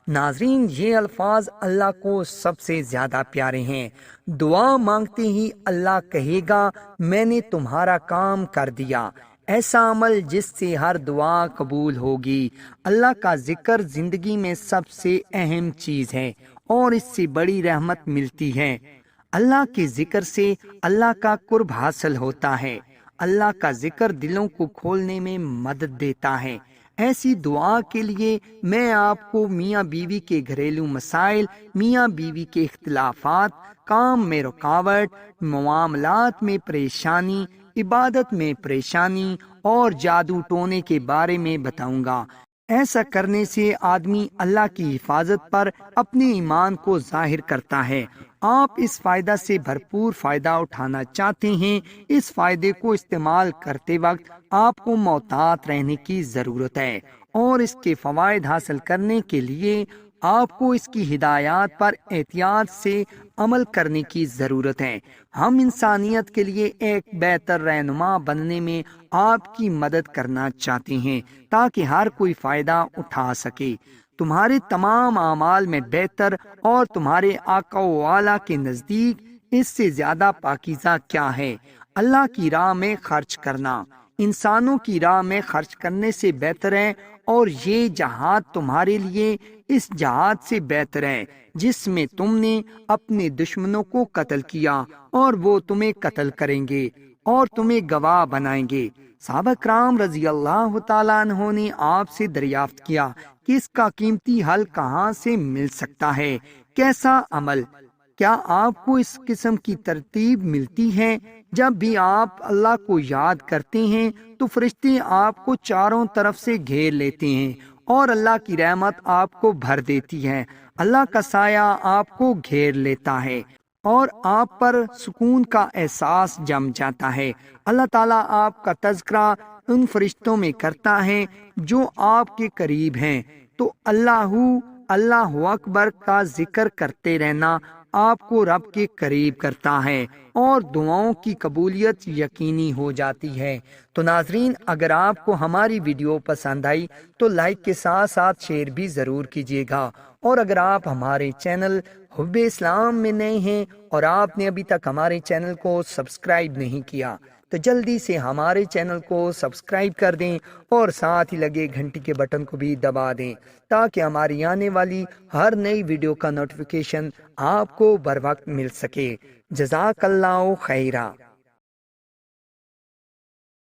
ناظرین، یہ الفاظ اللہ کو سب سے زیادہ پیارے ہیں۔ دعا مانگتے ہی اللہ کہے گا میں نے تمہارا کام کر دیا، ایسا عمل جس سے ہر دعا قبول ہوگی۔ اللہ کا ذکر زندگی میں سب سے اہم چیز ہے اور اس سے بڑی رحمت ملتی ہے۔ اللہ کے ذکر سے اللہ کا قرب حاصل ہوتا ہے۔ اللہ کا ذکر دلوں کو کھولنے میں مدد دیتا ہے۔ ایسی دعا کے لیے میں آپ کو میاں بیوی کے گھریلو مسائل، میاں بیوی کے اختلافات، کام میں رکاوٹ، معاملات میں پریشانی، عبادت میں پریشانی اور جادو ٹونے کے بارے میں بتاؤں گا۔ ایسا کرنے سے آدمی اللہ کی حفاظت پر اپنے ایمان کو ظاہر کرتا ہے۔ آپ اس فائدہ سے بھرپور فائدہ اٹھانا چاہتے ہیں۔ اس فائدے کو استعمال کرتے وقت آپ کو محتاط رہنے کی ضرورت ہے اور اس کے فوائد حاصل کرنے کے لیے آپ کو اس کی ہدایات پر احتیاط سے عمل کرنے کی ضرورت ہے۔ ہم انسانیت کے لیے ایک بہتر رہنما بننے میں آپ کی مدد کرنا چاہتے ہیں تاکہ ہر کوئی فائدہ اٹھا سکے۔ تمہارے تمام اعمال میں بہتر اور تمہارے آقا و اعلیٰ کے نزدیک اس سے زیادہ پاکیزہ کیا ہے؟ اللہ کی راہ میں خرچ کرنا انسانوں کی راہ میں خرچ کرنے سے بہتر ہے، اور یہ جہاد تمہارے لیے اس جہاد سے بہتر ہے جس میں تم نے اپنے دشمنوں کو قتل کیا اور وہ تمہیں قتل کریں گے اور تمہیں گواہ بنائیں گے۔ صحابہ کرام رضی اللہ تعالیٰ عنہ نے آپ سے دریافت کیا کہ اس کا قیمتی حل کہاں سے مل سکتا ہے؟ کیسا عمل؟ کیا آپ کو اس قسم کی ترتیب ملتی ہے؟ جب بھی آپ اللہ کو یاد کرتے ہیں تو فرشتے آپ کو چاروں طرف سے گھیر لیتے ہیں اور اللہ کی رحمت آپ کو بھر دیتی ہے۔ اللہ کا سایہ آپ کو گھیر لیتا ہے اور آپ پر سکون کا احساس جم جاتا ہے۔ اللہ تعالیٰ آپ کا تذکرہ ان فرشتوں میں کرتا ہے جو آپ کے قریب ہیں۔ تو اللہ اکبر کا ذکر کرتے رہنا آپ کو رب کے قریب کرتا ہے اور دعاؤں کی قبولیت یقینی ہو جاتی ہے۔ تو ناظرین، اگر آپ کو ہماری ویڈیو پسند آئی تو لائک کے ساتھ ساتھ شیئر بھی ضرور کیجیے گا، اور اگر آپ ہمارے چینل حب اسلام میں نئے ہیں اور آپ نے ابھی تک ہمارے چینل کو سبسکرائب نہیں کیا تو جلدی سے ہمارے چینل کو سبسکرائب کر دیں اور ساتھ ہی لگے گھنٹی کے بٹن کو بھی دبا دیں تاکہ ہماری آنے والی ہر نئی ویڈیو کا نوٹیفیکیشن آپ کو بر وقت مل سکے۔ جزاک اللہ خیرہ۔